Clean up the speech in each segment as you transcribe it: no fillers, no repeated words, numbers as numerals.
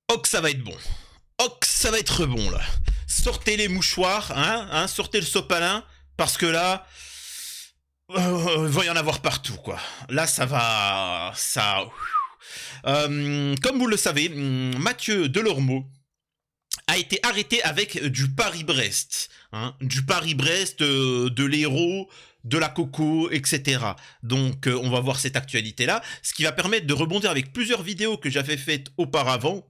Oh que ça va être bon. Oh que ça va être bon là. Sortez les mouchoirs, sortez le sopalin, parce que là, il va y en avoir partout quoi. Là ça va, ça. Comme vous le savez, Mathieu Delormeau a été arrêté avec du Paris-Brest, du Paris-Brest, de l'Hérault, de la Coco, etc. Donc on va voir cette actualité-là, ce qui va permettre de rebondir avec plusieurs vidéos que j'avais faites auparavant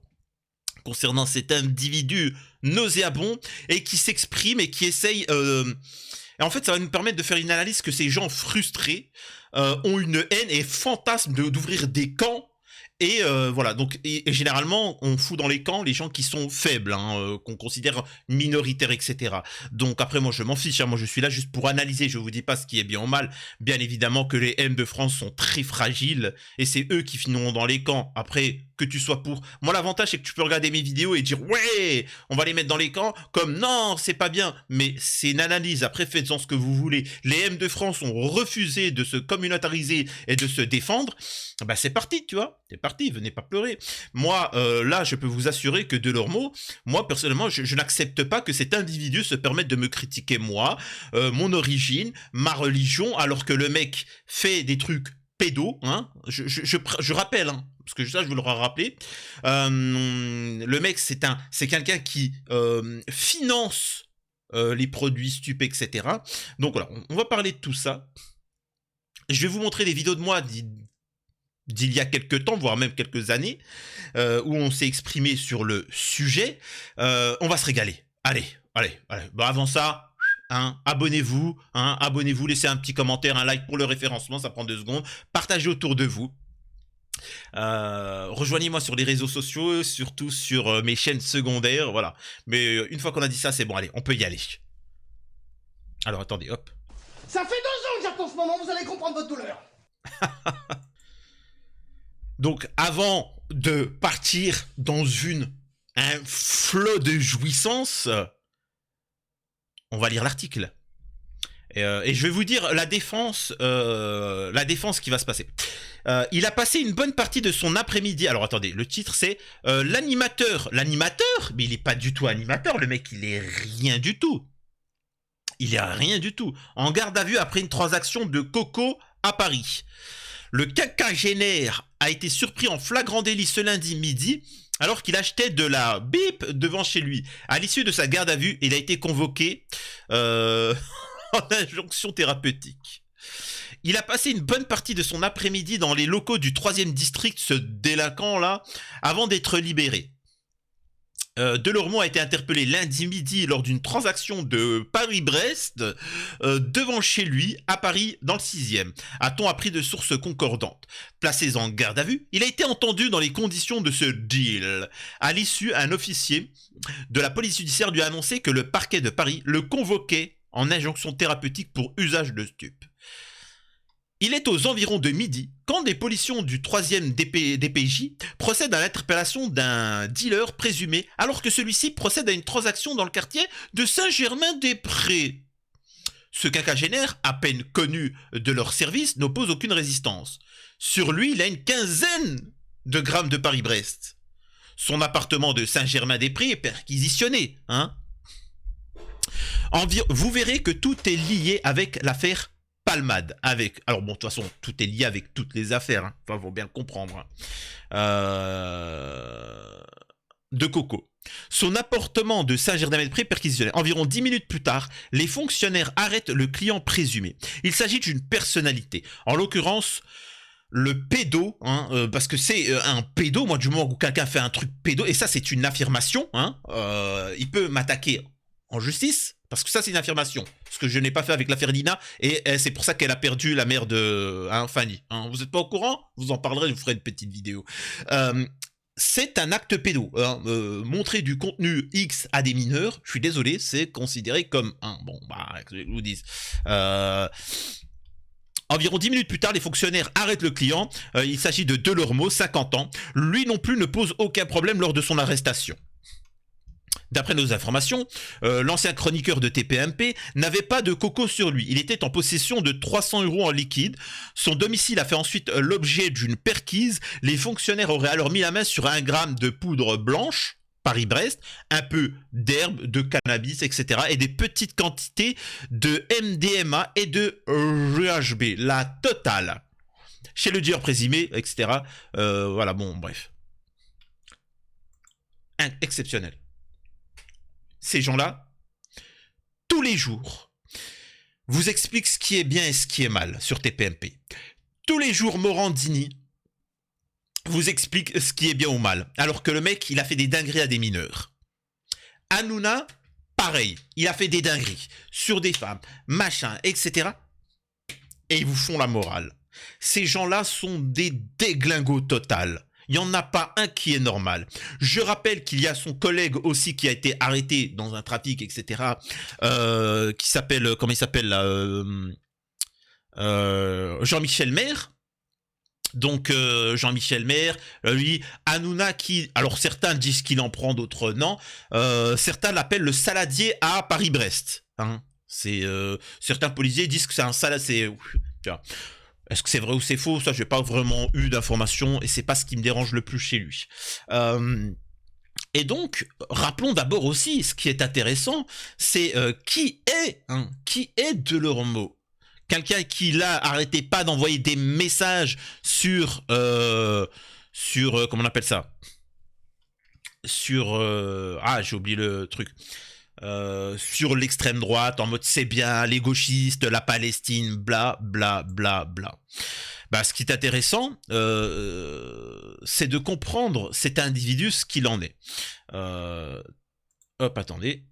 concernant cet individu nauséabond et qui s'exprime et qui essaye... Et en fait, ça va nous permettre de faire une analyse que ces gens frustrés ont une haine et fantasment d'ouvrir des camps. Et voilà, donc et généralement on fout dans les camps les gens qui sont faibles, qu'on considère minoritaires, etc. Donc après moi je m'en fiche, moi je suis là juste pour analyser, je vous dis pas ce qui est bien ou mal. Bien évidemment que les M de France sont très fragiles et c'est eux qui finiront dans les camps. Après que tu sois pour, moi l'avantage c'est que tu peux regarder mes vidéos et dire ouais on va les mettre dans les camps, comme non c'est pas bien, mais c'est une analyse. Après faites-en ce que vous voulez. Les M de France ont refusé de se communautariser et de se défendre. Bah c'est parti, tu vois, c'est parti, venez pas pleurer. Moi, là, je peux vous assurer que Delormeau, moi, personnellement, je n'accepte pas que cet individu se permette de me critiquer, moi, mon origine, ma religion, alors que le mec fait des trucs pédos, je rappelle, parce que ça, je vous l'aurai rappelé, le mec, c'est quelqu'un qui finance les produits stupes, etc. Donc voilà, on va parler de tout ça. Je vais vous montrer des vidéos de moi d'il y a quelques temps, voire même quelques années, où on s'est exprimé sur le sujet. On va se régaler. Allez. Bon, avant ça, abonnez-vous, abonnez-vous, laissez un petit commentaire, un like pour le référencement, ça prend 2 secondes. Partagez autour de vous. Rejoignez-moi sur les réseaux sociaux, surtout sur mes chaînes secondaires, voilà. Mais une fois qu'on a dit ça, c'est bon, allez, on peut y aller. Alors attendez, hop. Ça fait 2 ans que j'attends ce moment, vous allez comprendre votre douleur. Donc, avant de partir dans un flot de jouissance, on va lire l'article. Et je vais vous dire la défense qui va se passer. Il a passé une bonne partie de son après-midi. Alors attendez, le titre c'est l'animateur. L'animateur, mais il n'est pas du tout animateur. Le mec, il est rien du tout. Il est rien du tout. En garde à vue après une transaction de coco à Paris. Le quinquagénaire a été surpris en flagrant délit ce lundi midi alors qu'il achetait de la bip devant chez lui. À l'issue de sa garde à vue, il a été convoqué en injonction thérapeutique. Il a passé une bonne partie de son après-midi dans les locaux du 3e district, ce délinquant là, avant d'être libéré. Delormeau a été interpellé lundi midi lors d'une transaction de Paris-Brest devant chez lui à Paris dans le 6e, a-t-on appris de sources concordantes. Placé en garde à vue, il a été entendu dans les conditions de ce deal. À l'issue, un officier de la police judiciaire lui a annoncé que le parquet de Paris le convoquait en injonction thérapeutique pour usage de stupes. Il est aux environs de midi quand des policiers du 3e DPJ procèdent à l'interpellation d'un dealer présumé alors que celui-ci procède à une transaction dans le quartier de Saint-Germain-des-Prés. Ce quinquagénaire, à peine connu de leur service, n'oppose aucune résistance. Sur lui, il a une quinzaine de grammes de Paris-Brest. Son appartement de Saint-Germain-des-Prés est perquisitionné. Vous verrez que tout est lié avec l'affaire Palmade, alors bon, de toute façon, tout est lié avec toutes les affaires, enfin, faut bien le comprendre. De Coco. Son appartement de Saint-Germain-des-Prés perquisitionné. Environ 10 minutes plus tard, les fonctionnaires arrêtent le client présumé. Il s'agit d'une personnalité, en l'occurrence le pédo, parce que c'est un pédo, moi du moment où quelqu'un fait un truc pédo, et ça c'est une affirmation, il peut m'attaquer en justice, parce que ça c'est une affirmation, ce que je n'ai pas fait avec l'affaire Nina, et c'est pour ça qu'elle a perdu la mère de Fanny. Vous n'êtes pas au courant? Vous en parlerez, je vous ferai une petite vidéo. C'est un acte pédo. Montrer du contenu X à des mineurs, je suis désolé, c'est considéré comme bon, bah, je vous dis. Environ 10 minutes plus tard, les fonctionnaires arrêtent le client. Il s'agit de Delormeau, 50 ans. Lui non plus ne pose aucun problème lors de son arrestation. D'après nos informations, l'ancien chroniqueur de TPMP n'avait pas de coco sur lui. Il était en possession de 300 € en liquide. Son domicile a fait ensuite l'objet d'une perquise. Les fonctionnaires auraient alors mis la main sur 1 gramme de poudre blanche, Paris-Brest, un peu d'herbe, de cannabis, etc. et des petites quantités de MDMA et de GHB. La totale. Chez le dealer présumé, etc. Voilà, bon, bref. Exceptionnel. Ces gens-là, tous les jours, vous expliquent ce qui est bien et ce qui est mal sur TPMP. Tous les jours, Morandini vous explique ce qui est bien ou mal, alors que le mec, il a fait des dingueries à des mineurs. Hanouna, pareil, il a fait des dingueries sur des femmes, machin, etc. Et ils vous font la morale. Ces gens-là sont des déglingos total. Il n'y en a pas un qui est normal. Je rappelle qu'il y a son collègue aussi qui a été arrêté dans un trafic, etc. Qui s'appelle, comment il s'appelle là, Jean-Michel Maire. Donc Jean-Michel Maire, lui, Hanouna qui, alors certains disent qu'il en prend, d'autres non. Certains l'appellent le saladier à Paris-Brest. Hein. C'est certains policiers disent que c'est un saladier. Est-ce que c'est vrai ou c'est faux? Ça, j'ai pas vraiment eu d'informations et c'est pas ce qui me dérange le plus chez lui. Et donc, rappelons d'abord aussi, ce qui est intéressant, c'est qui est Delormeau? Quelqu'un qui là arrêtait pas d'envoyer des messages sur comment on appelle ça? Sur j'ai oublié le truc. Sur l'extrême droite, en mode c'est bien, les gauchistes, la Palestine, bla bla bla bla. Bah, ce qui est intéressant, c'est de comprendre cet individu, ce qu'il en est. Hop, attendez.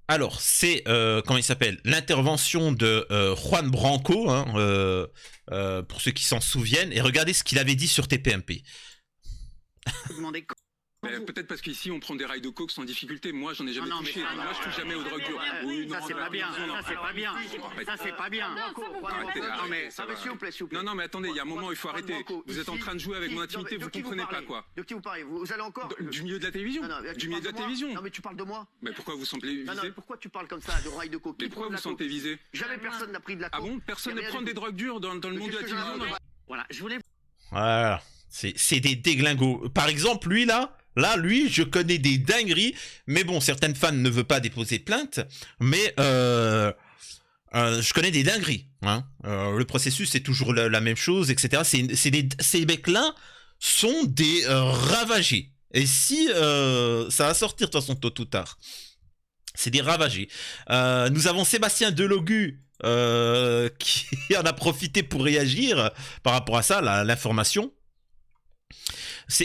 Alors, c'est, comment il s'appelle, l'intervention de Juan Branco, hein, pour ceux qui s'en souviennent, et regardez ce qu'il avait dit sur TPMP. Peut-être parce qu'ici on prend des rails de coke sans difficulté. Moi j'en ai jamais touché. Moi je touche jamais aux drogues dures. Oui, ça c'est pas bien. Ça c'est pas bien. Ça c'est pas bien. Non mais s'il vous plaît, s'il vous plaît. Non mais attendez, il y a un moment il faut arrêter. Vous êtes en train de jouer avec mon intimité, vous comprenez pas quoi. De qui vous parlez? Vous allez encore du milieu de la télévision. Du milieu de la télévision. Non mais tu parles de moi. Mais pourquoi vous sentez visé? Non pourquoi tu parles comme ça de rails de coke? Mais pourquoi vous sentez visé? Jamais personne n'a pris de la coke. Ah bon? Personne ne prend des drogues dures dans le monde de la télévision? Voilà, je voulais. Voilà, c'est des déglingos. Par exemple, lui là, lui, je connais des dingueries, mais bon, certaines fans ne veulent pas déposer plainte, mais je connais des dingueries. Hein. Le processus, c'est toujours la même chose, etc. Ces mecs-là sont des ravagés. Et si ça va sortir de toute façon tôt ou tard, c'est des ravagés. Nous avons Sébastien Delogu qui en a profité pour réagir par rapport à ça, l'information.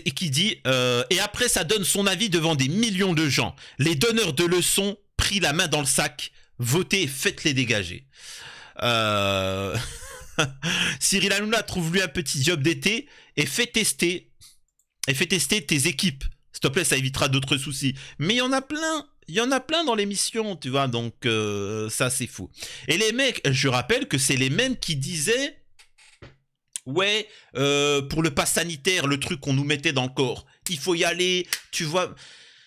Et qui dit et après ça donne son avis devant des millions de gens. Les donneurs de leçons pris la main dans le sac, votez, faites-les dégager. Cyril Hanouna trouve lui un petit job d'été et fait tester tes équipes. S'il te plaît, ça évitera d'autres soucis. Mais il y en a plein dans l'émission, tu vois, donc ça c'est fou. Et les mecs, je rappelle que c'est les mêmes qui disaient ouais, pour le pass sanitaire, le truc qu'on nous mettait dans le corps, il faut y aller, tu vois.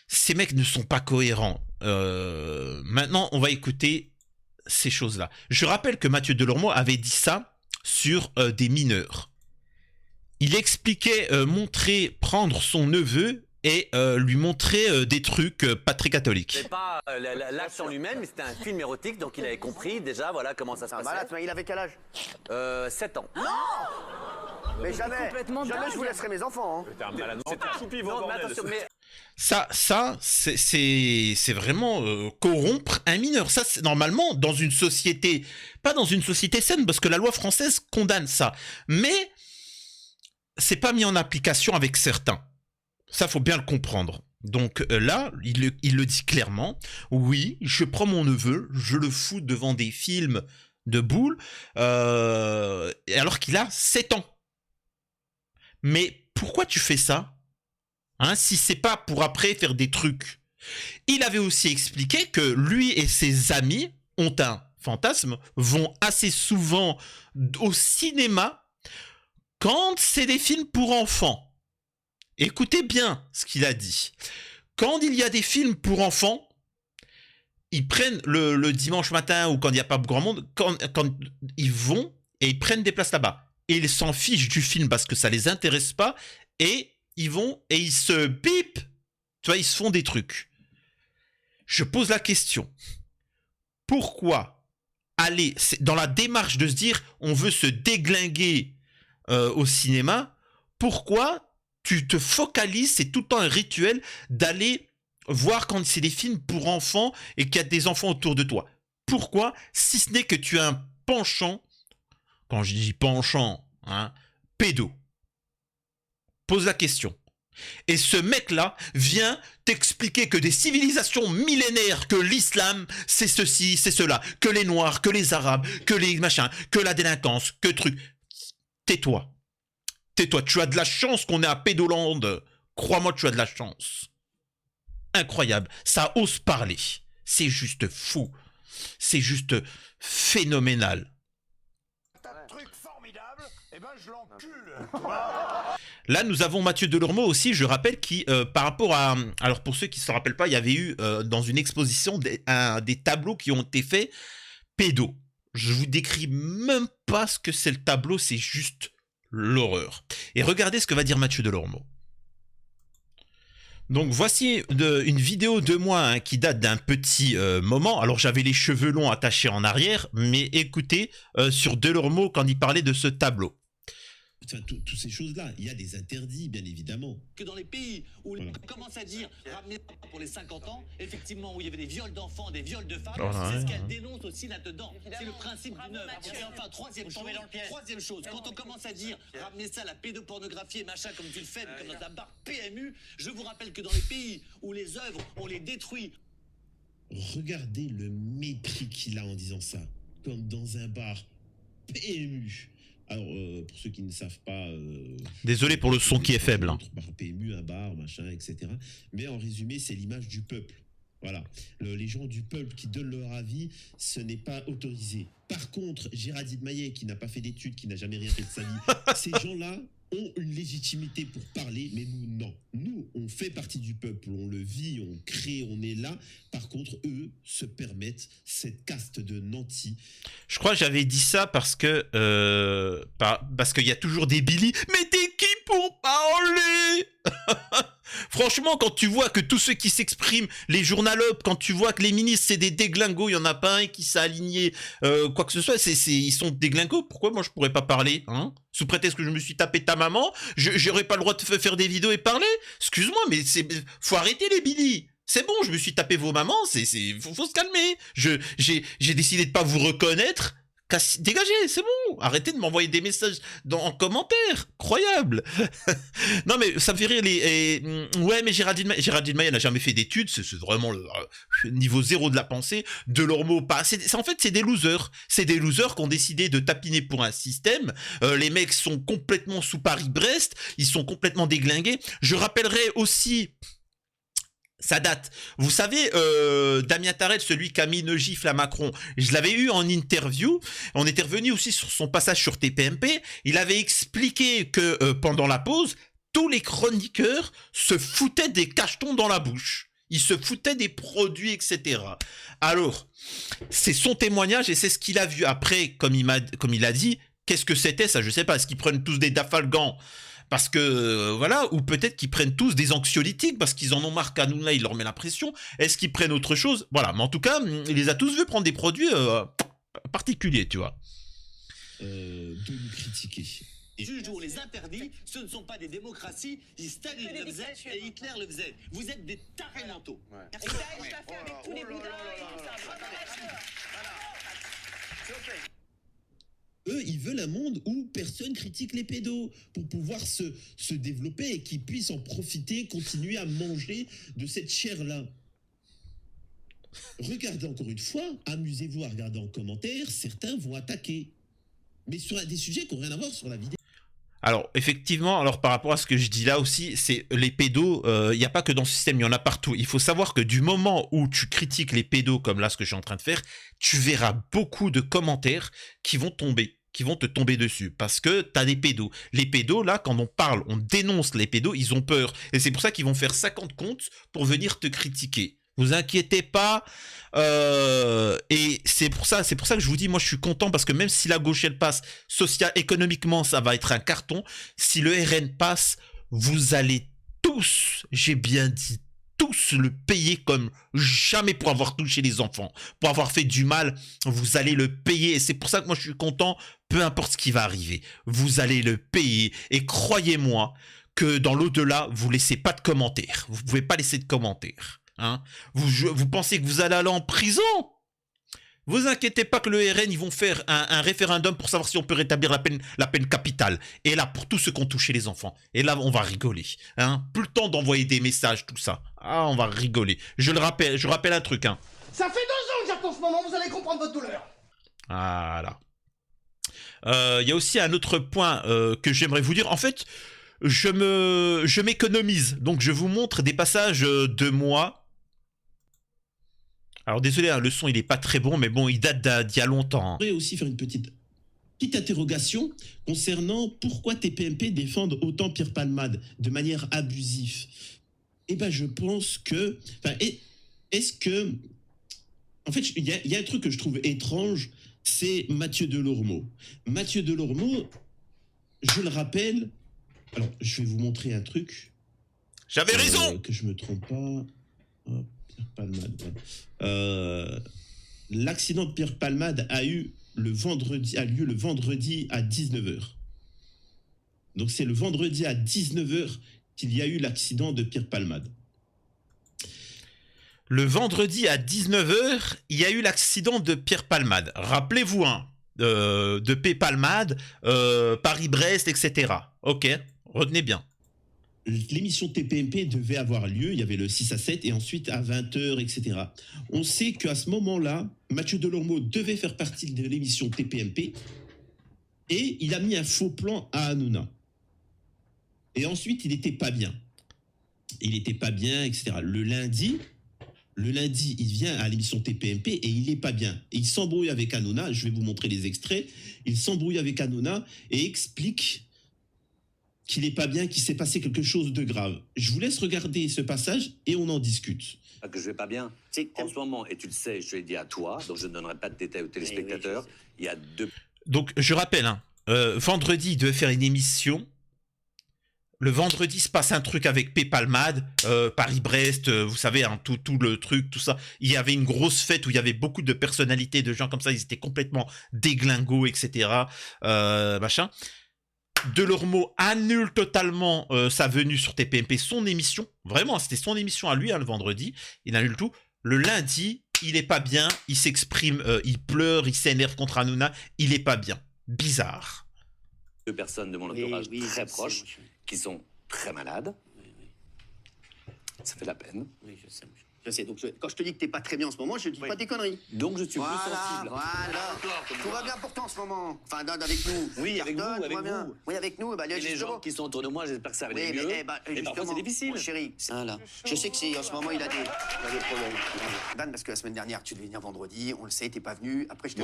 Ces mecs ne sont pas cohérents. Maintenant, on va écouter ces choses-là. Je rappelle que Mathieu Delormeau avait dit ça sur des mineurs. Il expliquait prendre son neveu et lui montrer des trucs pas très catholiques. C'est pas l'acte en lui-même, mais c'était un film érotique, donc il avait compris déjà voilà comment ça se passait. Malade, il avait quel âge? 7 ans. Non. Mais jamais je vous laisserai mes enfants. Hein. C'est un choupi-vent, bordel. Ça, c'est vraiment corrompre un mineur. Ça, c'est normalement dans une société, pas dans une société saine, parce que la loi française condamne ça. Mais c'est pas mis en application avec certains. Ça, faut bien le comprendre. Donc là, il le dit clairement. Oui, je prends mon neveu, je le fous devant des films de boules, alors qu'il a 7 ans. Mais pourquoi tu fais ça? Hein, si c'est pas pour après faire des trucs. Il avait aussi expliqué que lui et ses amis ont un fantasme, vont assez souvent au cinéma quand c'est des films pour enfants. Écoutez bien ce qu'il a dit. Quand il y a des films pour enfants, ils prennent le dimanche matin ou quand il n'y a pas grand monde, quand ils vont et ils prennent des places là-bas. Et ils s'en fichent du film parce que ça les intéresse pas. Et ils vont et ils se bip. Tu vois, ils se font des trucs. Je pose la question. Pourquoi aller dans la démarche de se dire on veut se déglinguer au cinéma? Pourquoi tu te focalises, c'est tout le temps un rituel d'aller voir quand c'est des films pour enfants et qu'il y a des enfants autour de toi? Pourquoi? Si ce n'est que tu as un penchant, quand je dis penchant, hein, pédo. Pose la question. Et ce mec-là vient t'expliquer que des civilisations millénaires, que l'islam, c'est ceci, c'est cela, que les noirs, que les arabes, que les machins, que la délinquance, que truc. Tais-toi. Tais-toi. Tu as de la chance qu'on est à Pédoland. Crois-moi, tu as de la chance. Incroyable. Ça ose parler. C'est juste fou. C'est juste phénoménal. Là, nous avons Mathieu Delormeau aussi, je rappelle, qui, par rapport à... Alors, pour ceux qui ne se rappellent pas, il y avait eu, dans une exposition, des tableaux qui ont été faits pédo. Je vous décris même pas ce que c'est le tableau, c'est juste l'horreur. Et regardez ce que va dire Mathieu Delormeau. Donc voici une vidéo de moi hein, qui date d'un petit moment. Alors j'avais les cheveux longs attachés en arrière, mais écoutez sur Delormeau quand il parlait de ce tableau. Enfin, toutes ces choses-là, il y a des interdits, bien évidemment. Que dans les pays où on commence à dire ramener pour les 50 ans, effectivement, où il y avait des viols d'enfants, des viols de femmes, c'est ce qu'elle dénonce aussi là-dedans. C'est le principe d'une œuvre. Et enfin, troisième chose, quand on commence à dire ramener ça à la pédopornographie et machin, comme tu le fais, comme dans un bar PMU, je vous rappelle que dans les pays où les œuvres, on les détruit. Regardez le mépris qu'il a en disant ça, comme dans un bar PMU. Alors, pour ceux qui ne savent pas... Désolé pour le son qui est faible. Hein. Par PMU, un bar, machin, etc. Mais en résumé, c'est l'image du peuple. Voilà. Les gens du peuple qui donnent leur avis, ce n'est pas autorisé. Par contre, Géraldine Maillet, qui n'a pas fait d'études, qui n'a jamais rien fait de sa vie, ces gens-là ont une légitimité pour parler, mais nous, non. Nous, on fait partie du peuple, on le vit, on crée, on est là. Par contre, eux se permettent cette caste de nantis. Je crois que j'avais dit ça parce que parce qu'il y a toujours des Billy. Mais t'es qui pour parler? Franchement, quand tu vois que tous ceux qui s'expriment, les journalopes, quand tu vois que les ministres, c'est des déglingos, il n'y en a pas un qui s'est aligné, quoi que ce soit, ils sont déglingos. Pourquoi moi je pourrais pas parler hein? Sous prétexte que je me suis tapé ta maman, j'aurais pas le droit de faire des vidéos et parler? Excuse-moi, mais faut arrêter les Billy. C'est bon, je me suis tapé vos mamans, faut se calmer. J'ai décidé de pas vous reconnaître. Dégagez, c'est bon. Arrêtez de m'envoyer des messages en commentaire. Croyable. Non, mais ça me fait rire. Ouais, mais Géraldine Maillet n'a jamais fait d'études. C'est vraiment le niveau zéro de la pensée. Delormeau, pas. En fait, c'est des losers. C'est des losers qui ont décidé de tapiner pour un système. Les mecs sont complètement sous Paris-Brest. Ils sont complètement déglingués. Je rappellerai aussi... Ça date. Vous savez, Damien Tarel, celui qui a mis une gifle à Macron, je l'avais eu en interview. On était revenu aussi sur son passage sur TPMP. Il avait expliqué que pendant la pause, tous les chroniqueurs se foutaient des cachetons dans la bouche. Ils se foutaient des produits, etc. Alors, c'est son témoignage et c'est ce qu'il a vu après, comme il a dit. Qu'est-ce que c'était ça? Je sais pas. Est-ce qu'ils prennent tous des dafalgans? Parce que, voilà, ou peut-être qu'ils prennent tous des anxiolytiques parce qu'ils en ont marre qu'Hanouna, il leur met la pression. Est-ce qu'ils prennent autre chose? Voilà, mais en tout cas, il les a tous vus prendre des produits particuliers, tu vois. De nous critiquer. Juges où on les interdit, ce ne sont pas des démocraties. Staline le faisait et Hitler le faisait. Vous êtes des tarés mentaux. Ouais. Et ça, je l'a fait avec tous les boudins et tout ça. Eux, ils veulent un monde où personne critique les pédos pour pouvoir se développer et qu'ils puissent en profiter, continuer à manger de cette chair-là. Regardez encore une fois, amusez-vous à regarder en commentaire, certains vont attaquer. Mais sur des sujets qui n'ont rien à voir sur la vidéo. Alors, effectivement, alors par rapport à ce que je dis là aussi, c'est les pédos, il n'y a pas que dans ce système, il y en a partout. Il faut savoir que du moment où tu critiques les pédos, comme là ce que je suis en train de faire, tu verras beaucoup de commentaires qui vont tomber. qui vont te tomber dessus parce que t'as des pédos. Les pédos, là, quand on parle, on dénonce les pédos, ils ont peur. Et c'est pour ça qu'ils vont faire 50 comptes pour venir te critiquer. Vous inquiétez pas. Et c'est pour ça que je vous dis, moi, je suis content parce que même si la gauche, elle passe, économiquement, ça va être un carton. Si le RN passe, vous allez tous, j'ai bien dit, tous le payer comme jamais pour avoir touché les enfants, pour avoir fait du mal, vous allez le payer et c'est pour ça que moi je suis content, peu importe ce qui va arriver, vous allez le payer et croyez-moi que dans l'au-delà, vous laissez pas de commentaires, vous pouvez pas laisser de commentaires, hein. Vous pensez que vous allez aller en prison? Vous inquiétez pas que le RN, ils vont faire un référendum pour savoir si on peut rétablir la peine capitale. Et là, pour tous ceux qui ont touché les enfants. Et là, on va rigoler. Hein. Plus le temps d'envoyer des messages, tout ça. Ah, on va rigoler. Je rappelle un truc. Hein. Ça fait 2 ans que j'attends ce moment, vous allez comprendre votre douleur. Voilà. Il y a aussi un autre point que j'aimerais vous dire. En fait, je m'économise. Donc, je vous montre des passages de moi. Alors désolé, hein, le son il est pas très bon, mais bon, il date d'il y a longtemps. Hein. Je voudrais aussi faire une petite interrogation concernant pourquoi TPMP défendent autant Pierre Palmade de manière abusive. Eh ben, je pense que... est-ce que... En fait, il y a un truc que je trouve étrange, c'est Mathieu Delormeau. Mathieu Delormeau, je le rappelle... Alors, je vais vous montrer un truc. J'avais raison. Que je me trompe pas... Hop. Palmade. L'accident de Pierre Palmade a lieu le vendredi à 19h. Donc c'est le vendredi à 19h qu'il y a eu l'accident de Pierre Palmade. Le vendredi à 19h, il y a eu l'accident de Pierre Palmade. Rappelez-vous, hein, de P. Palmade, Paris-Brest, etc. Ok, retenez bien. L'émission TPMP devait avoir lieu, il y avait le 6 à 7 et ensuite à 20h, etc. On sait qu'à ce moment-là, Mathieu Delormeau devait faire partie de l'émission TPMP et il a mis un faux plan à Hanouna. Et ensuite, il n'était pas bien. Il n'était pas bien, etc. Le lundi, il vient à l'émission TPMP et il n'est pas bien. Et il s'embrouille avec Hanouna, je vais vous montrer les extraits. Il s'embrouille avec Hanouna et explique qu'il n'est pas bien, qu'il s'est passé quelque chose de grave. Je vous laisse regarder ce passage et on en discute. Que je vais pas bien. En ce moment, et tu le sais, je te l'ai dit à toi, donc je ne donnerai pas de détails aux téléspectateurs, il y a 2... Donc, je rappelle, hein, vendredi, il devait faire une émission. Le vendredi, se passe un truc avec P. Palmade, Paris-Brest, vous savez, hein, tout le truc, tout ça. Il y avait une grosse fête où il y avait beaucoup de personnalités, de gens comme ça, ils étaient complètement déglingos, etc. Machin. Delormeau annule totalement sa venue sur TPMP, son émission. Vraiment, c'était son émission à lui, hein, le vendredi. Il annule tout. Le lundi, il est pas bien. Il s'exprime, il pleure, il s'énerve contre Hanouna. Il est pas bien. Bizarre. 2 personnes de mon entourage très proches qui sont très malades. Ça fait de la peine. Oui, je sais. Je sais. Donc, quand je te dis que t'es pas très bien en ce moment, je dis pas des conneries. Donc, je suis plus sensible. Voilà. Tout va bien pour toi en ce moment. Enfin, avec nous. Oui, avec vous, avec vous. Oui, avec nous. Bah, et les gens qui sont autour de moi, j'espère que ça va aller mieux. Et parfois, c'est difficile. Mon chéri, voilà. Je sais que c'est en ce moment, il a des problèmes. Dan, parce que la semaine dernière, tu devais venir vendredi. On le sait, t'es pas venu. Après, je t'ai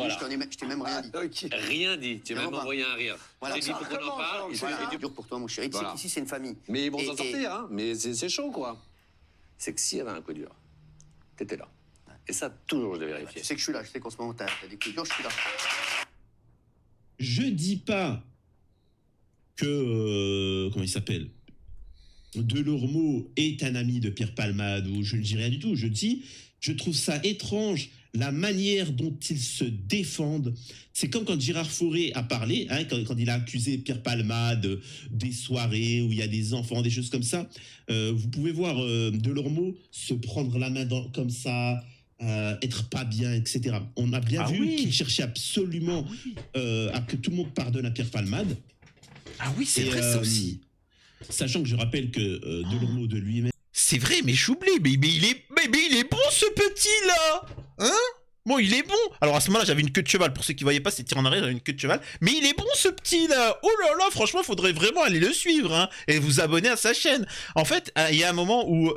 même rien dit. Rien dit. Tu m'as même envoyé un rire. Voilà. J'ai dit pour qu'on en parle. C'est dur pour toi, mon chéri. Tu sais qu'ici, c'est une famille. Mais ils vont s'en sortir, hein. Mais c'est chaud, quoi. C'est que s'il y avait un coup dur, t'étais là. Et ça, toujours, je l'ai vérifié. Tu sais que je suis là. Je sais qu'en ce moment, t'as des coups durs, je suis là. Je dis pas que... comment il s'appelle, Delormeau est un ami de Pierre Palmade, ou je ne dis rien du tout. Je dis, je trouve ça étrange, la manière dont ils se défendent. C'est comme quand Gérard Fauré a parlé, hein, quand il a accusé Pierre Palmade des soirées où il y a des enfants, des choses comme ça. Vous pouvez voir Delormeau se prendre la main comme ça, être pas bien, etc. On a bien vu qu'il cherchait absolument à que tout le monde pardonne à Pierre Palmade. Ah oui, c'est vrai ça aussi. Sachant que je rappelle que Delormeau de lui-même... C'est vrai, mais j'oublie, mais il est bon ce petit-là. Hein? Bon, il est bon. Alors à ce moment-là, j'avais une queue de cheval. Pour ceux qui voyaient pas, c'est tir en arrière, j'avais une queue de cheval. Mais il est bon ce petit là. Oh là là, franchement, faudrait vraiment aller le suivre hein, et vous abonner à sa chaîne. En fait, il y a un moment où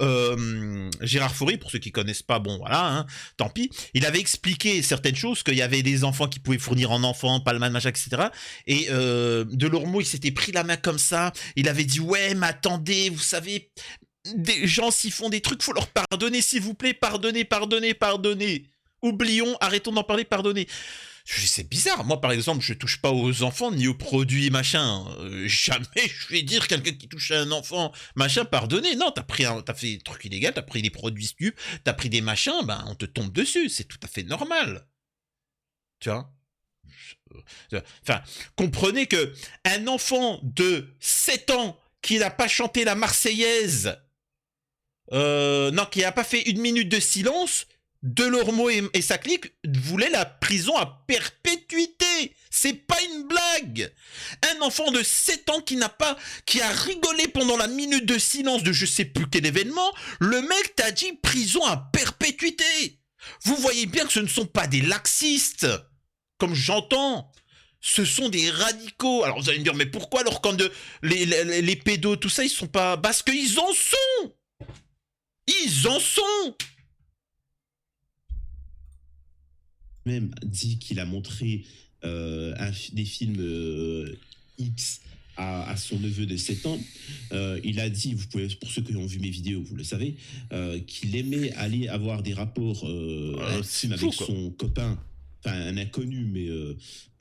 Gérard Foury, pour ceux qui connaissent pas, bon voilà, hein, tant pis. Il avait expliqué certaines choses, qu'il y avait des enfants qui pouvaient fournir en enfants, Palmade, machin, etc. Et Delormeau, il s'était pris la main comme ça. Il avait dit ouais, mais attendez, vous savez, des gens s'ils font des trucs, faut leur pardonner, s'il vous plaît, pardonnez, pardonnez, pardonnez. Oublions, arrêtons d'en parler, pardonnez. C'est bizarre. Moi, par exemple, je touche pas aux enfants ni aux produits, machin. Jamais je vais dire quelqu'un qui touche à un enfant, machin, pardonnez. Non, t'as fait des trucs illégaux, t'as pris des produits stupes, t'as pris des machins, ben, on te tombe dessus. C'est tout à fait normal. Tu vois? Enfin, comprenez que un enfant de 7 ans qui n'a pas chanté la Marseillaise, non, qui n'a pas fait 1 minute de silence, Delormeau et sa clique voulaient la prison à perpétuité. C'est pas une blague. Un enfant de 7 ans qui a rigolé pendant la minute de silence de je sais plus quel événement, le mec t'a dit prison à perpétuité. Vous voyez bien que ce ne sont pas des laxistes, comme j'entends. Ce sont des radicaux. Alors vous allez me dire, mais pourquoi alors quand les pédos, tout ça, ils sont pas... Parce qu'ils en sont. Ils en sont. Même dit qu'il a montré des films X à son neveu de 7 ans. Il a dit, pour ceux qui ont vu mes vidéos, vous le savez, qu'il aimait aller avoir des rapports intimes avec son copain, enfin un inconnu, mais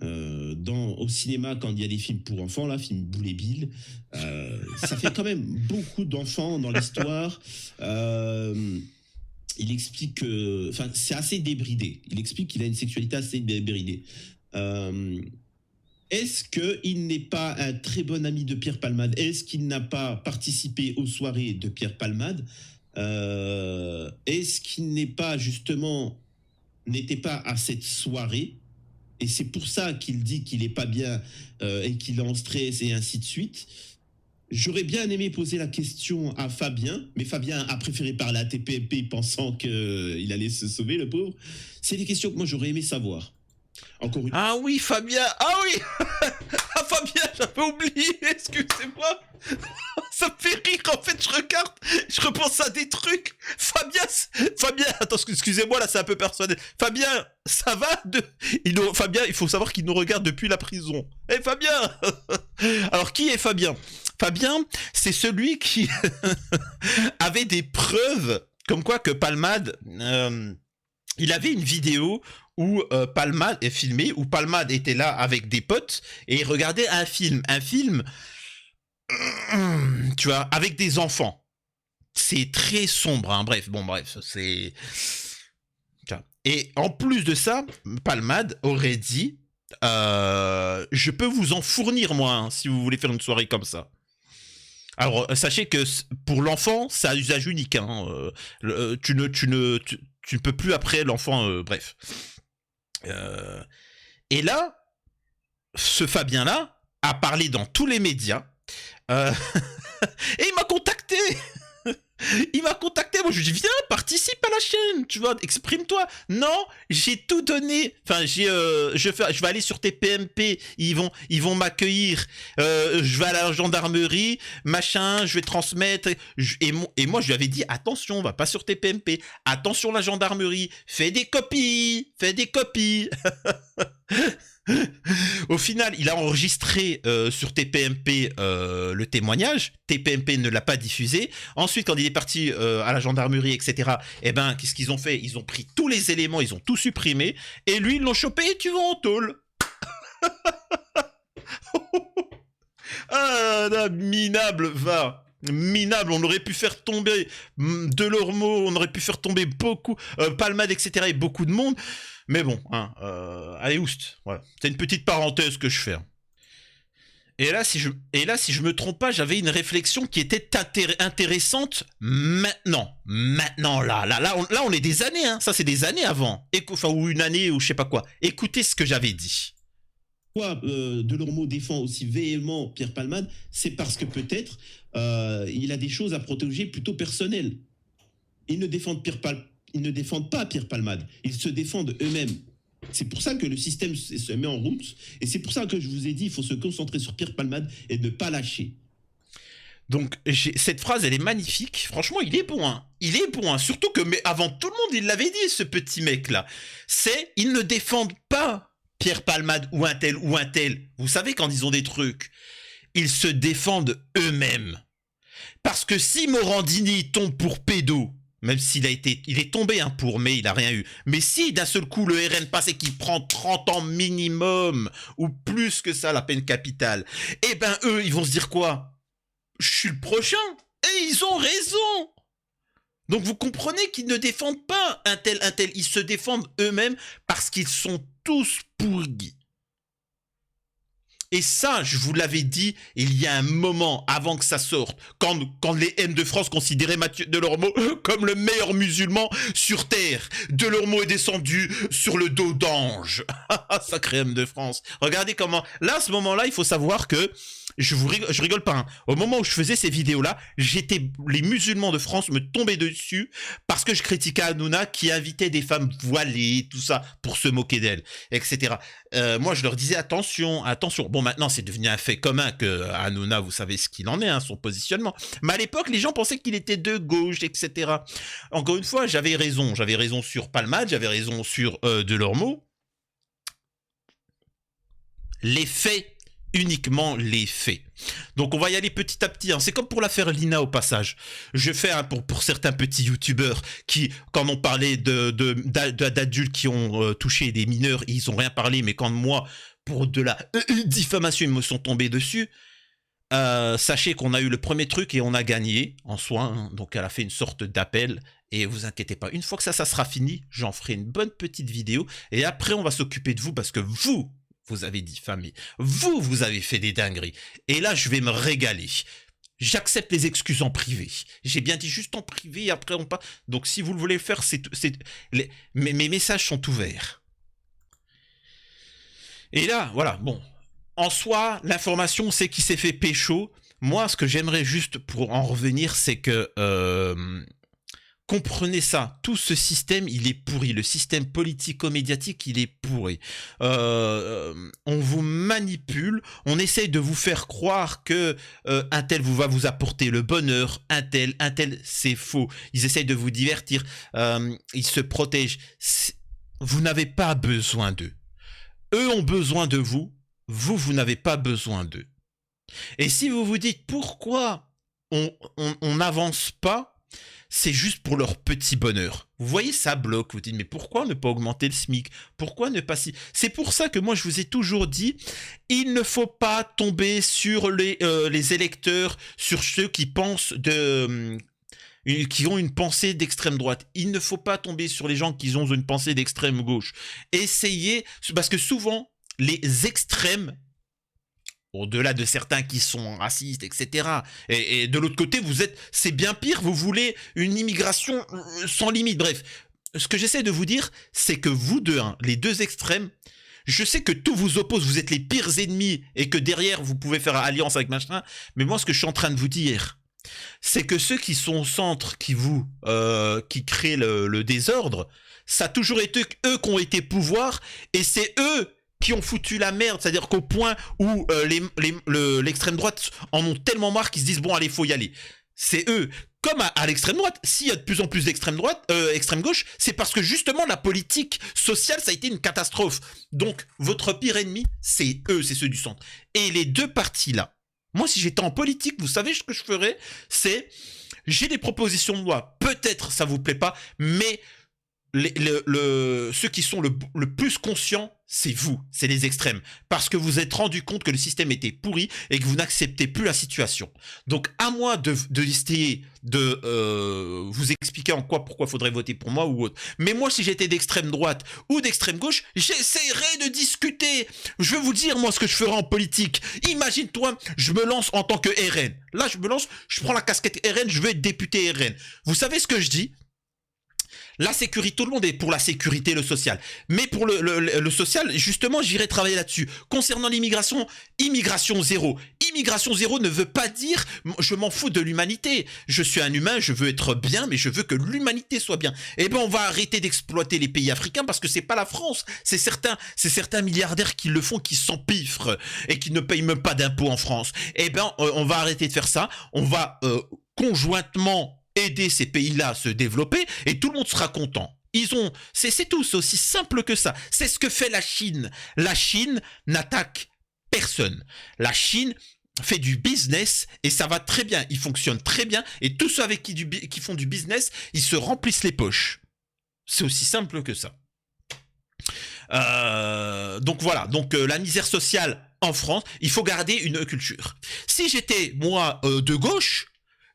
au cinéma, quand il y a des films pour enfants, là, film Boule et Bill, ça fait quand même beaucoup d'enfants dans l'histoire. Il explique que... Enfin, c'est assez débridé. Il explique qu'il a une sexualité assez débridée. Est-ce qu'il n'est pas un très bon ami de Pierre Palmade? Est-ce qu'il n'a pas participé aux soirées de Pierre Palmade? Est-ce qu'il n'est pas, justement, n'était pas à cette soirée? Et c'est pour ça qu'il dit qu'il n'est pas bien et qu'il est en stress et ainsi de suite. J'aurais bien aimé poser la question à Fabien, mais Fabien a préféré parler à TPMP pensant qu'il allait se sauver, le pauvre. C'est des questions que moi j'aurais aimé savoir. Encore une... Ah oui, Fabien. Ah oui. Ah Fabien, j'avais oublié. Excusez-moi. Ça me fait rire en fait. Je repense à des trucs. Fabien. Attends, excusez-moi là, c'est un peu personnel. Fabien, ça va Fabien, il faut savoir qu'il nous regarde depuis la prison. Eh Fabien. Alors qui est Fabien? Fabien, c'est celui qui avait des preuves comme quoi que Palmade, il avait une vidéo où Palmade est filmé, où Palmade était là avec des potes et regardait un film, tu vois, avec des enfants. C'est très sombre, hein. Bref, c'est... Et en plus de ça, Palmade aurait dit, je peux vous en fournir moi, hein, si vous voulez faire une soirée comme ça. Alors, sachez que pour l'enfant, c'est à usage unique. Hein. Tu ne peux plus après l'enfant... bref. Et là, ce Fabien-là a parlé dans tous les médias. Et il m'a contacté. Moi, je lui dis, viens, participe à la chaîne, tu vois, exprime-toi. Non, j'ai tout donné. Enfin, je vais aller sur TPMP, ils vont m'accueillir. Je vais à la gendarmerie, machin, je vais transmettre. Et moi, je lui avais dit, attention, va pas sur TPMP. Attention, la gendarmerie, fais des copies. Au final, il a enregistré sur TPMP le témoignage. TPMP ne l'a pas diffusé. Ensuite, quand il est parti à la gendarmerie, etc., eh ben, qu'est-ce qu'ils ont fait? Ils ont pris tous les éléments, ils ont tout supprimé. Et lui, ils l'ont chopé et tu vas en tôle. Ah, là, minable, va. Minable, on aurait pu faire tomber Delormeau, on aurait pu faire tomber beaucoup, Palmade, etc., et beaucoup de monde. Mais bon, hein, allez, oust. Voilà. C'est une petite parenthèse que je fais. Et là, si je me trompe pas, j'avais une réflexion qui était intéressante maintenant. Maintenant, là, on est des années, hein. Ça, c'est des années avant. Enfin, ou une année, ou je sais pas quoi. Écoutez ce que j'avais dit. Pourquoi Delormeau défend aussi véhément Pierre Palmade? C'est parce que peut-être il a des choses à protéger plutôt personnelles. Il ne défend Pierre Ils ne défendent pas Pierre Palmade. Ils se défendent eux-mêmes. C'est pour ça que le système se met en route. Et c'est pour ça que je vous ai dit, il faut se concentrer sur Pierre Palmade et ne pas lâcher. Donc, cette phrase, elle est magnifique. Franchement, il est bon, hein. Il est bon, hein. Surtout que, mais avant tout le monde, il l'avait dit, ce petit mec-là. C'est, ils ne défendent pas Pierre Palmade ou un tel ou un tel. Vous savez, quand ils ont des trucs, ils se défendent eux-mêmes. Parce que si Morandini tombe pour pédo, même s'il est tombé hein, pour, mais il n'a rien eu. Mais si d'un seul coup le RN passe et qu'il prend 30 ans minimum, ou plus que ça, la peine capitale, eh ben eux, ils vont se dire quoi? Je suis le prochain. Et ils ont raison. Donc vous comprenez qu'ils ne défendent pas un tel. Ils se défendent eux-mêmes parce qu'ils sont tous pourris. Et ça, je vous l'avais dit, il y a un moment avant que ça sorte, quand les M de France considéraient Mathieu Delormeau comme le meilleur musulman sur Terre. Delormeau est descendu sur le dos d'ange. Sacré M de France. Regardez comment... Là, à ce moment-là, il faut savoir que... Je rigole pas. Hein. Au moment où je faisais ces vidéos-là, les musulmans de France me tombaient dessus parce que je critiquais Hanouna qui invitait des femmes voilées, tout ça, pour se moquer d'elles, etc. Moi, je leur disais attention, attention. Bon, maintenant, c'est devenu un fait commun que Hanouna, vous savez ce qu'il en est, hein, son positionnement. Mais à l'époque, les gens pensaient qu'il était de gauche, etc. Encore une fois, j'avais raison. J'avais raison sur Palmade, j'avais raison sur Delormeau. Les faits. Uniquement les faits. Donc on va y aller petit à petit. Hein. C'est comme pour l'affaire Lina au passage. Je fais pour certains petits youtubeurs qui, quand on parlait d'adultes qui ont touché des mineurs, ils n'ont rien parlé, mais quand moi, pour de la diffamation, ils me sont tombés dessus. Sachez qu'on a eu le premier truc et on a gagné en soi. Hein. Donc elle a fait une sorte d'appel. Et vous inquiétez pas, une fois que ça sera fini, j'en ferai une bonne petite vidéo. Et après, on va s'occuper de vous parce que vous avez diffamé. Vous avez fait des dingueries. Et là, je vais me régaler. J'accepte les excuses en privé. J'ai bien dit juste en privé, après on part. Donc si vous le voulez faire, mes messages sont ouverts. Et là, voilà, bon. En soi, l'information, c'est qu'il s'est fait pécho. Moi, ce que j'aimerais juste pour en revenir, c'est que... comprenez ça, tout ce système, il est pourri. Le système politico-médiatique, il est pourri. On vous manipule, on essaye de vous faire croire que un tel va vous apporter le bonheur, un tel, c'est faux. Ils essayent de vous divertir, ils se protègent. Vous n'avez pas besoin d'eux. Eux ont besoin de vous, vous n'avez pas besoin d'eux. Et si vous vous dites pourquoi on n'avance pas, c'est juste pour leur petit bonheur. Vous voyez, ça bloque. Vous dites, mais pourquoi ne pas augmenter le SMIC? Pourquoi ne pas si... C'est pour ça que moi, je vous ai toujours dit, il ne faut pas tomber sur les électeurs, sur ceux qui pensent qui ont une pensée d'extrême droite. Il ne faut pas tomber sur les gens qui ont une pensée d'extrême gauche. Essayez, parce que souvent, les extrêmes, au-delà de certains qui sont racistes, etc. Et de l'autre côté, c'est bien pire, vous voulez une immigration sans limite. Bref, ce que j'essaie de vous dire, c'est que vous deux, hein, les deux extrêmes, je sais que tout vous oppose, vous êtes les pires ennemis et que derrière, vous pouvez faire alliance avec machin. Mais moi, ce que je suis en train de vous dire, c'est que ceux qui sont au centre, qui créent le désordre, ça a toujours été eux qui ont été pouvoir et c'est eux qui ont foutu la merde, c'est-à-dire qu'au point où l'extrême droite en ont tellement marre qu'ils se disent bon allez faut y aller. C'est eux. Comme à l'extrême droite, s'il y a de plus en plus d'extrême gauche, c'est parce que justement la politique sociale ça a été une catastrophe. Donc votre pire ennemi, c'est eux, c'est ceux du centre. Et les deux partis là, moi si j'étais en politique, vous savez ce que je ferais, c'est j'ai des propositions de loi, peut-être ça vous plaît pas, mais ceux qui sont le plus conscients, c'est vous, c'est les extrêmes. Parce que vous êtes rendu compte que le système était pourri et que vous n'acceptez plus la situation. Donc, à moi d'essayer de vous expliquer pourquoi faudrait voter pour moi ou autre. Mais moi, si j'étais d'extrême droite ou d'extrême gauche, j'essaierais de discuter. Je vais vous dire, moi, ce que je ferais en politique. Imagine-toi, je me lance en tant que RN. Là, je prends la casquette RN, je veux être député RN. Vous savez ce que je dis ? La sécurité, tout le monde est pour la sécurité, le social. Mais pour le social, justement, j'irai travailler là-dessus. Concernant l'immigration, immigration zéro. immigration zéro ne veut pas dire je m'en fous de l'humanité. Je suis un humain, je veux être bien, mais je veux que l'humanité soit bien. Eh ben, on va arrêter d'exploiter les pays africains parce que c'est pas la France. C'est certains milliardaires qui le font, qui s'empiffrent et qui ne payent même pas d'impôts en France. Eh ben, on va arrêter de faire ça. On va conjointement aider ces pays-là à se développer et tout le monde sera content. C'est tout, c'est aussi simple que ça. C'est ce que fait la Chine. La Chine n'attaque personne. La Chine fait du business et ça va très bien. Il fonctionne très bien et tous ceux avec qui font du business, ils se remplissent les poches. C'est aussi simple que ça. Donc voilà. Donc la misère sociale en France, il faut garder une culture. Si j'étais moi de gauche,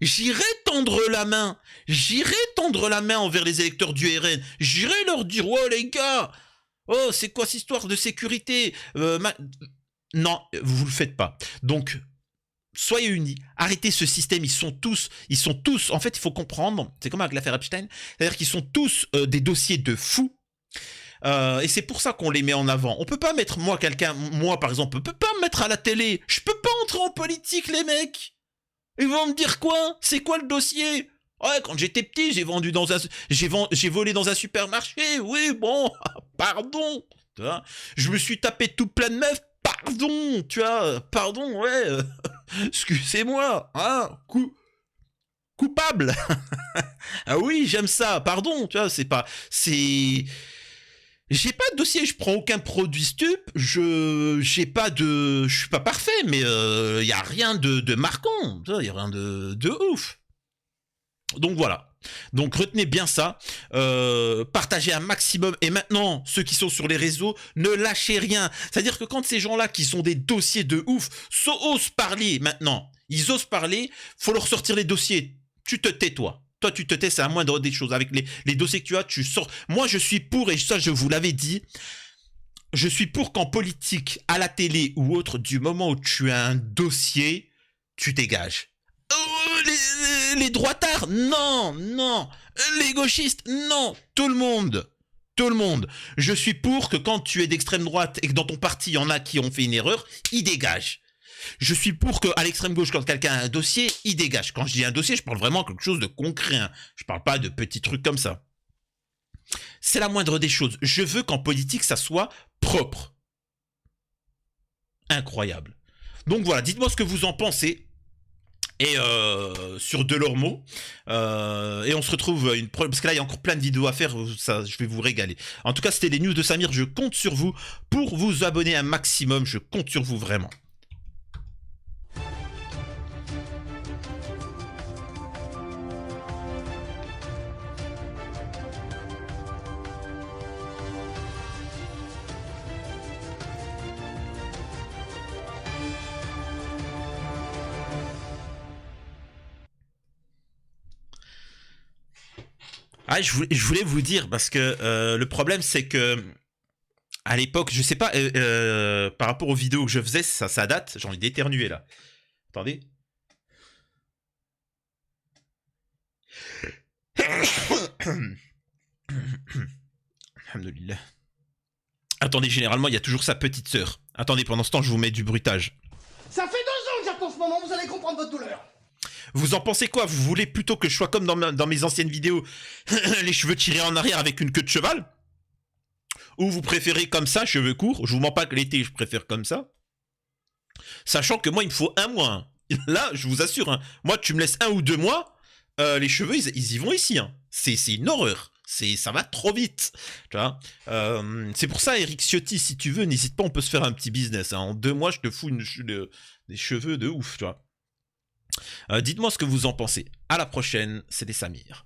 j'irais tendre la main. J'irais tendre la main envers les électeurs du RN. J'irais leur dire, oh les gars, oh c'est quoi cette histoire de sécurité Non, vous le faites pas. Donc, soyez unis. Arrêtez ce système. Ils sont tous. En fait, il faut comprendre. C'est comme avec l'affaire Epstein. C'est-à-dire qu'ils sont tous des dossiers de fous. Et c'est pour ça qu'on les met en avant. On peut pas mettre moi par exemple, on peut pas me mettre à la télé. Je peux pas entrer en politique, les mecs. Ils vont me dire quoi? C'est quoi le dossier? Ouais, quand j'étais petit, j'ai volé dans un supermarché. Oui, bon, pardon. Tu vois, je me suis tapé tout plein de meufs. Pardon, tu vois, pardon, ouais. Excusez-moi, hein, coupable. Ah oui, j'aime ça. Pardon, tu vois, j'ai pas de dossier, je prends aucun produit stup, je suis pas parfait, mais y a rien de marquant, y a rien de ouf. Donc voilà. Donc retenez bien ça, partagez un maximum, et maintenant, ceux qui sont sur les réseaux, ne lâchez rien. C'est-à-dire que quand ces gens-là qui sont des dossiers de ouf, osent parler maintenant, ils osent parler, faut leur sortir les dossiers. Tu te tais, toi. Toi, tu te tais, c'est la moindre des choses. Avec les dossiers que tu as, tu sors. Moi, je suis pour, et ça, je vous l'avais dit, je suis pour qu'en politique, à la télé ou autre, du moment où tu as un dossier, tu dégages. Les droitards, non. Les gauchistes, non. Tout le monde. Je suis pour que quand tu es d'extrême droite et que dans ton parti, il y en a qui ont fait une erreur, ils dégagent. Je suis pour qu'à l'extrême gauche, quand quelqu'un a un dossier, il dégage. Quand je dis un dossier, je parle vraiment de quelque chose de concret. Hein. Je parle pas de petits trucs comme ça. C'est la moindre des choses. Je veux qu'en politique, ça soit propre. Incroyable. Donc voilà, dites-moi ce que vous en pensez. Et sur Delormeau. Et on se retrouve parce que là, il y a encore plein de vidéos à faire. Ça, je vais vous régaler. En tout cas, c'était les news de Samir. Je compte sur vous pour vous abonner un maximum. Je compte sur vous vraiment. Ah, je voulais vous dire, parce que le problème, c'est que à l'époque, je sais pas, par rapport aux vidéos que je faisais, ça date, j'ai envie d'éternuer là. Attendez. Alhamdoulilah. Attendez, généralement, il y a toujours sa petite sœur. Attendez, pendant ce temps, je vous mets du bruitage. Ça fait 2 ans que j'attends ce moment, vous allez comprendre votre douleur. Vous en pensez quoi? Vous voulez plutôt que je sois comme dans mes anciennes vidéos, les cheveux tirés en arrière avec une queue de cheval? Ou vous préférez comme ça, cheveux courts? Je vous mens pas que l'été, je préfère comme ça. Sachant que moi, il me faut 1 mois. Hein. Là, je vous assure, hein, moi, tu me laisses 1 ou 2 mois, les cheveux, ils y vont ici. Hein. C'est une horreur. Ça va trop vite. Tu vois, c'est pour ça, Eric Ciotti, si tu veux, n'hésite pas, on peut se faire un petit business. Hein. En 2 mois, je te fous des cheveux de ouf, tu vois. Dites-moi ce que vous en pensez. À la prochaine, c'était Samir.